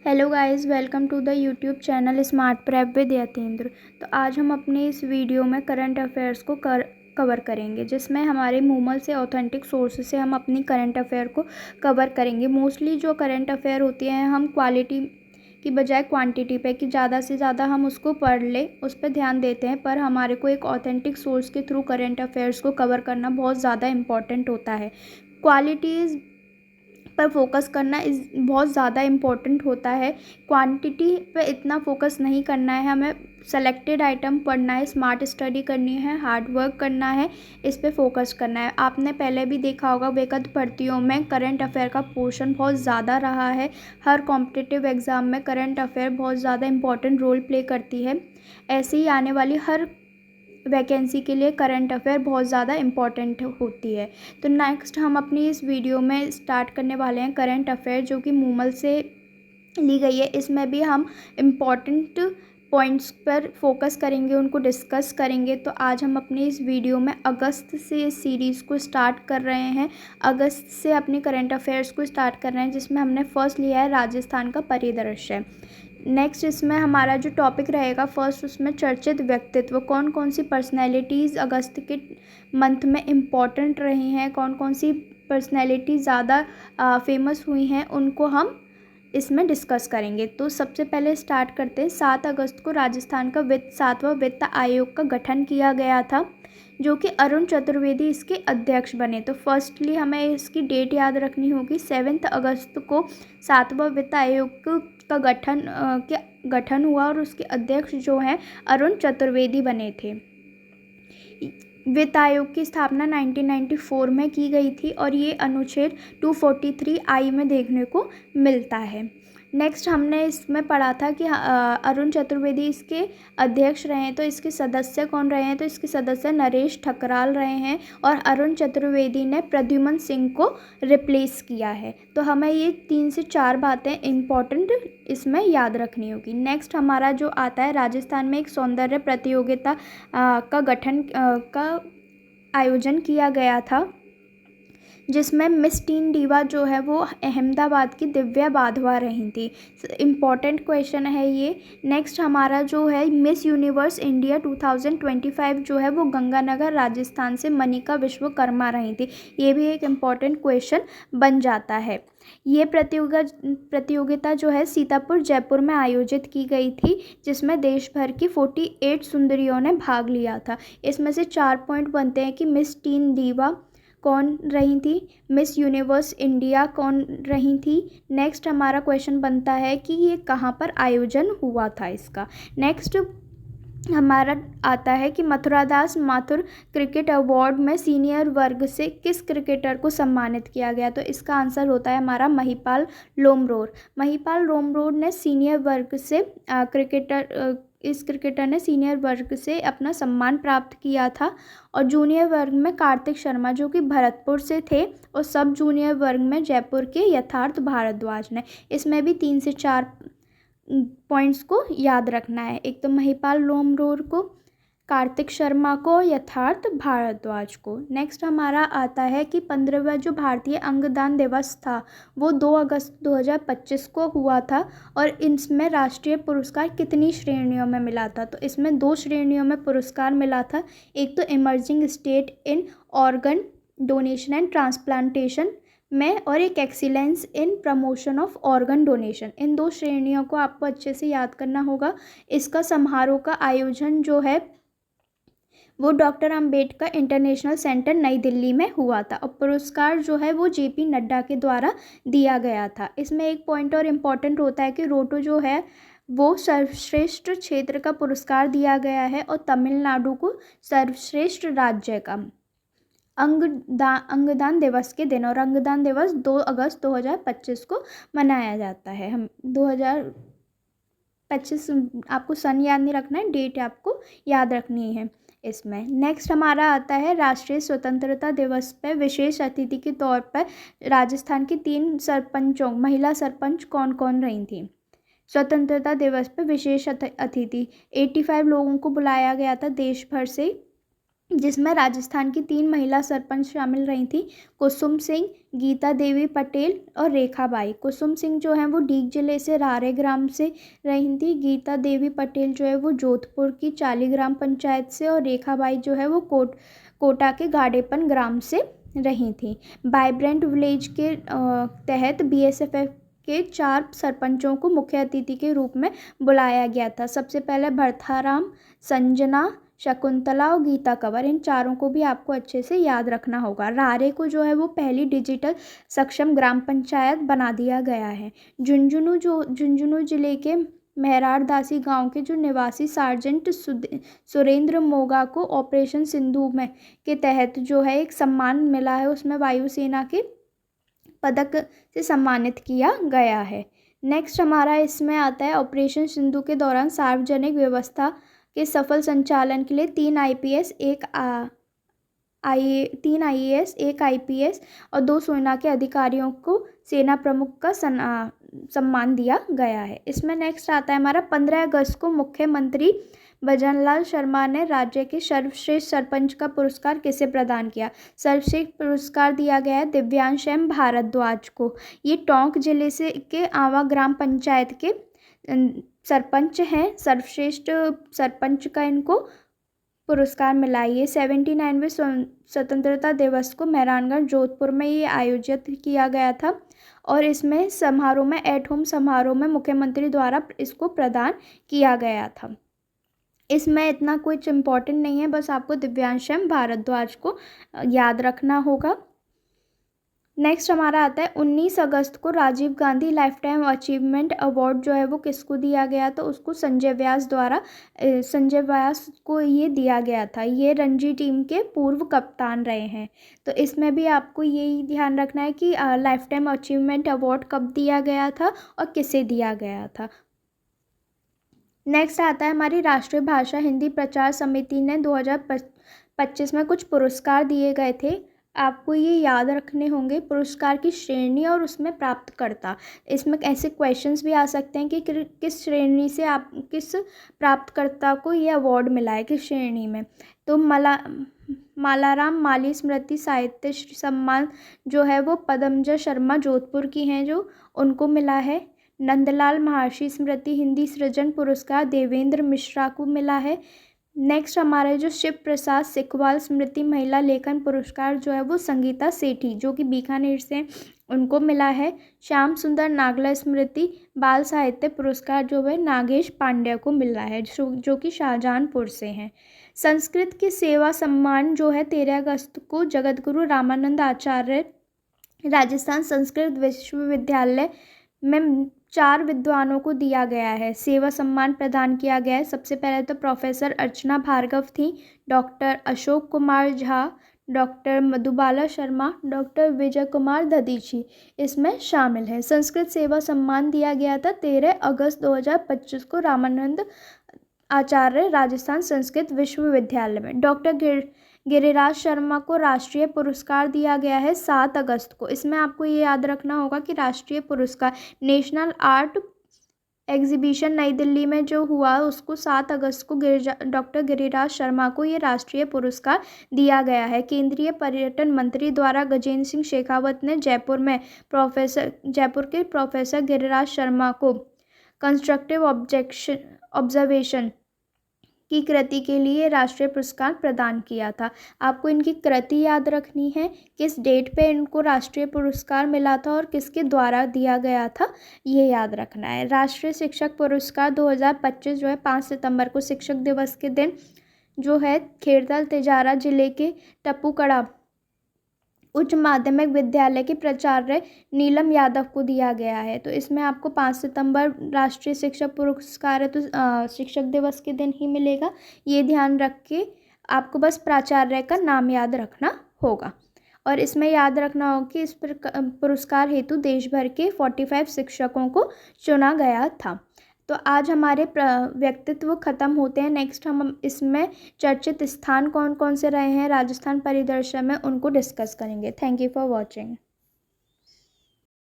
Hello guys, welcome to the YouTube channel smart prep with Yatendra. तो आज हम अपने इस वीडियो में करंट अफेयर्स को कवर करेंगे, जिसमें हमारे मूमल से ऑथेंटिक सोर्स से हम अपनी करंट अफेयर को कवर करेंगे। मोस्टली जो करंट अफेयर होती हैं हम क्वालिटी की बजाय क्वांटिटी पे कि ज़्यादा से ज़्यादा हम उसको पढ़ लें उस पर ध्यान देते हैं, पर हमारे को एक ऑथेंटिक सोर्स के थ्रू करंट अफेयर्स को कवर करना बहुत ज़्यादा इम्पॉर्टेंट होता है। क्वालिटीज़ पर फोकस करना बहुत ज़्यादा इम्पोर्टेंट होता है। क्वांटिटी पे इतना फोकस नहीं करना है, हमें सेलेक्टेड आइटम पढ़ना है, स्मार्ट स्टडी करनी है, हार्ड वर्क करना है, इस पे फोकस करना है। आपने पहले भी देखा होगा व्यक्तिगत भर्तियों में करंट अफेयर का पोर्शन बहुत ज़्यादा रहा है। हर कॉम्पिटिटिव एग्ज़ाम में करंट अफेयर बहुत ज़्यादा इम्पोर्टेंट रोल प्ले करती है। ऐसे ही आने वाली हर वैकेंसी के लिए करंट अफेयर बहुत ज़्यादा इम्पॉर्टेंट होती है। तो नेक्स्ट हम अपनी इस वीडियो में स्टार्ट करने वाले हैं करंट अफेयर, जो कि मूमल से ली गई है। इसमें भी हम इम्पॉर्टेंट पॉइंट्स पर फोकस करेंगे, उनको डिस्कस करेंगे। तो आज हम अपनी इस वीडियो में अगस्त से इस सीरीज़ को स्टार्ट कर रहे हैं। अगस्त से अपनी करंट अफेयर्स को स्टार्ट कर रहे हैं, जिसमें हमने फर्स्ट लिया है राजस्थान का परिदृश्य। नेक्स्ट इसमें हमारा जो टॉपिक रहेगा फर्स्ट, उसमें चर्चित व्यक्तित्व, कौन कौन सी पर्सनैलिटीज़ अगस्त के मंथ में इम्पॉर्टेंट रही हैं, कौन कौन सी पर्सनैलिटी ज़्यादा फेमस हुई हैं, उनको हम इसमें डिस्कस करेंगे। तो सबसे पहले स्टार्ट करते हैं। 7 अगस्त को राजस्थान का 7वां वित्त आयोग का गठन किया गया था, जो कि अरुण चतुर्वेदी इसके अध्यक्ष बने। तो फर्स्टली हमें इसकी डेट याद रखनी होगी। 7 अगस्त को 7वां वित्त आयोग का गठन हुआ और उसके अध्यक्ष जो हैं अरुण चतुर्वेदी बने थे। वित्त आयोग की स्थापना 1994 में की गई थी और ये अनुच्छेद 243I में देखने को मिलता है। नेक्स्ट हमने इसमें पढ़ा था कि अरुण चतुर्वेदी इसके अध्यक्ष रहे हैं। तो इसके सदस्य कौन रहे हैं? तो इसके सदस्य नरेश ठकराल रहे हैं और अरुण चतुर्वेदी ने प्रद्युमन सिंह को रिप्लेस किया है। तो हमें ये 3 से 4 बातें इम्पॉर्टेंट इसमें याद रखनी होगी। नेक्स्ट हमारा जो आता है, राजस्थान में एक सौंदर्य प्रतियोगिता का आयोजन किया गया था, जिसमें मिस टीन डीवा जो है वो अहमदाबाद की दिव्या बाधवा रही थी। इम्पॉर्टेंट क्वेश्चन है ये। नेक्स्ट हमारा जो है मिस यूनिवर्स इंडिया 2025 जो है वो गंगानगर राजस्थान से मनिका विश्वकर्मा रही थी। ये भी एक इम्पॉर्टेंट क्वेश्चन बन जाता है। ये प्रतियोगिता जो है सीतापुर जयपुर में आयोजित की गई थी, जिसमें देश भर की 48 सुंदरियों ने भाग लिया था। इसमें से 4 पॉइंट बनते हैं कि मिस टीन डीवा कौन रही थी, मिस यूनिवर्स इंडिया कौन रही थी। नेक्स्ट हमारा क्वेश्चन बनता है कि ये कहाँ पर आयोजन हुआ था इसका। नेक्स्ट हमारा आता है कि मथुरादास माथुर क्रिकेट अवार्ड में सीनियर वर्ग से किस क्रिकेटर को सम्मानित किया गया? तो इसका आंसर होता है हमारा महिपाल लोमरोर। महिपाल लोमरोर ने सीनियर वर्ग से इस क्रिकेटर ने सीनियर वर्ग से अपना सम्मान प्राप्त किया था। और जूनियर वर्ग में कार्तिक शर्मा जो कि भरतपुर से थे, और सब जूनियर वर्ग में जयपुर के यथार्थ भारद्वाज ने। इसमें भी 3 से 4 पॉइंट्स को याद रखना है। एक तो महिपाल लोमरोर को, कार्तिक शर्मा को, यथार्थ भारद्वाज को। नेक्स्ट हमारा आता है कि 15वां जो भारतीय अंगदान दिवस था वो 2 अगस्त 2025 को हुआ था, और इसमें राष्ट्रीय पुरस्कार कितनी श्रेणियों में मिला था? तो इसमें 2 श्रेणियों में पुरस्कार मिला था। एक तो emerging state in organ donation and transplantation में, और एक excellence in promotion of organ donation. इन 2 श्रेणियों को आपको अच्छे से याद करना होगा। इसका समारोह का आयोजन जो है वो डॉक्टर अंबेडकर इंटरनेशनल सेंटर नई दिल्ली में हुआ था, और पुरस्कार जो है वो जेपी नड्डा के द्वारा दिया गया था। इसमें एक पॉइंट और इम्पॉर्टेंट होता है कि रोटो जो है वो सर्वश्रेष्ठ क्षेत्र का पुरस्कार दिया गया है, और तमिलनाडु को सर्वश्रेष्ठ राज्य का अंगदान दिवस के दिन। और अंगदान दिवस 2 अगस्त 2025 को मनाया जाता है। हम 2025 आपको सन याद नहीं रखना है, डेट आपको याद रखनी है इसमें। नेक्स्ट हमारा आता है राष्ट्रीय स्वतंत्रता दिवस पर विशेष अतिथि के तौर पर राजस्थान की 3 महिला सरपंच कौन कौन रही थी? स्वतंत्रता दिवस पर विशेष अतिथि 85 लोगों को बुलाया गया था देश भर से, जिसमें राजस्थान की 3 महिला सरपंच शामिल रही थी, कुसुम सिंह, गीता देवी पटेल और रेखा बाई। कुसुम सिंह जो हैं वो डीग जिले से रारे ग्राम से रही थी। गीता देवी पटेल जो है वो जोधपुर की चाली ग्राम पंचायत से, और रेखा बाई जो है वो कोटा के गाड़ेपन ग्राम से रही थी। वाइब्रेंट विलेज के तहत बीएसएफ के 4 सरपंचों को मुख्य अतिथि के रूप में बुलाया गया था। सबसे पहले भरथाराम, संजना, शकुंतला और गीता कंवर, इन चारों को भी आपको अच्छे से याद रखना होगा। रारे को जो है वो पहली डिजिटल सक्षम ग्राम पंचायत बना दिया गया है। झुंझुनू जिले के मेहरारदासी गांव के जो निवासी सार्जेंट सुरेंद्र मोगा को ऑपरेशन सिंधु में के तहत जो है एक सम्मान मिला है, उसमें वायुसेना के पदक से सम्मानित किया गया है। नेक्स्ट हमारा इसमें आता है ऑपरेशन सिंधु के दौरान सार्वजनिक व्यवस्था के सफल संचालन के लिए 3 आईएएस, 1 आईपीएस और 2 सेना के अधिकारियों को सेना प्रमुख का सम्मान दिया गया है। इसमें नेक्स्ट आता है हमारा 15 अगस्त को मुख्यमंत्री भजनलाल शर्मा ने राज्य के सर्वश्रेष्ठ सरपंच का पुरस्कार किसे प्रदान किया? सर्वश्रेष्ठ पुरस्कार दिया गया है दिव्यांश एम भारद्वाज को। ये टोंक जिले से के आवा ग्राम पंचायत के सरपंच हैं। सर्वश्रेष्ठ सरपंच का इनको पुरस्कार मिला। ये 79वें स्वतंत्रता दिवस को मेहरानगढ़ जोधपुर में ये आयोजित किया गया था, और इसमें समारोह में एट होम समारोह में मुख्यमंत्री द्वारा इसको प्रदान किया गया था। इसमें इतना कुछ इम्पोर्टेंट नहीं है, बस आपको दिव्यांश एम भारद्वाज को याद रखना होगा। नेक्स्ट हमारा आता है 19 अगस्त को Rajiv Gandhi life time achievement award जो है वो किसको दिया गया? तो उसको संजय व्यास को ये दिया गया था। ये रणजी टीम के पूर्व कप्तान रहे हैं। तो इसमें भी आपको यही ध्यान रखना है कि लाइफ टाइम अचीवमेंट अवार्ड कब दिया गया था और किसे दिया गया था। नेक्स्ट आता है हमारी राष्ट्रीय भाषा हिंदी प्रचार समिति ने 2025 में कुछ पुरस्कार दिए गए थे। आपको ये याद रखने होंगे पुरस्कार की श्रेणी और उसमें प्राप्तकर्ता। इसमें ऐसे क्वेश्चंस भी आ सकते हैं कि किस श्रेणी से आप किस प्राप्तकर्ता को ये अवार्ड मिला है, किस श्रेणी में। तो मालाराम माली स्मृति साहित्य सम्मान जो है वो पद्मजा शर्मा जोधपुर की हैं, जो उनको मिला है। नंदलाल महर्षि स्मृति हिंदी सृजन पुरस्कार देवेंद्र मिश्रा को मिला है। नेक्स्ट हमारा जो शिव प्रसाद सिकवाल स्मृति महिला लेखन पुरस्कार जो है वो संगीता सेठी जो कि बीकानेर से, उनको मिला है। श्याम सुंदर नागला स्मृति बाल साहित्य पुरस्कार जो है नागेश पांड्या को मिला है, जो कि शाहजहांपुर से हैं। संस्कृत की सेवा सम्मान जो है 13 अगस्त को जगतगुरु रामानंद आचार्य राजस्थान संस्कृत विश्वविद्यालय में 4 विद्वानों को दिया गया है, सेवा सम्मान प्रदान किया गया है। सबसे पहले तो प्रोफेसर अर्चना भार्गव थी, doctor Ashok Kumar Jha, doctor Madhubala Sharma, doctor Vijay Kumar Dadhichi इसमें शामिल है। संस्कृत सेवा सम्मान दिया गया था 13 अगस्त 2025 को रामानंद आचार्य राजस्थान संस्कृत विश्वविद्यालय में। डॉक्टर गिरिराज शर्मा को राष्ट्रीय पुरस्कार दिया गया है 7 अगस्त को। इसमें आपको ये याद रखना होगा कि राष्ट्रीय पुरस्कार नेशनल आर्ट एग्जीबिशन नई दिल्ली में जो हुआ उसको 7 अगस्त को डॉक्टर गिरिराज शर्मा को ये राष्ट्रीय पुरस्कार दिया गया है। केंद्रीय पर्यटन मंत्री द्वारा गजेंद्र सिंह शेखावत ने जयपुर के प्रोफेसर गिरिराज शर्मा को कंस्ट्रक्टिव ऑब्जर्वेशन की कृति के लिए राष्ट्रीय पुरस्कार प्रदान किया था। आपको इनकी कृति याद रखनी है, किस डेट पे इनको राष्ट्रीय पुरस्कार मिला था और किसके द्वारा दिया गया था, ये याद रखना है। राष्ट्रीय शिक्षक पुरस्कार 2025 जो है 5 सितंबर को शिक्षक दिवस के दिन जो है खेड़ताल तिजारा जिले के टप्पूकड़ा उच्च माध्यमिक विद्यालय के प्राचार्य नीलम यादव को दिया गया है। तो इसमें आपको 5 सितंबर राष्ट्रीय शिक्षक पुरस्कार है, तो शिक्षक दिवस के दिन ही मिलेगा। ये ध्यान रख के आपको बस प्राचार्य का नाम याद रखना होगा। और इसमें याद रखना होगा कि इस पुरस्कार हेतु देश भर के 45 शिक्षकों को चुना गया था। तो आज हमारे व्यक्तित्व ख़त्म होते हैं। नेक्स्ट हम इसमें चर्चित स्थान कौन कौन से रहे हैं राजस्थान परिदृश्य में, उनको डिस्कस करेंगे। Thank you for watching.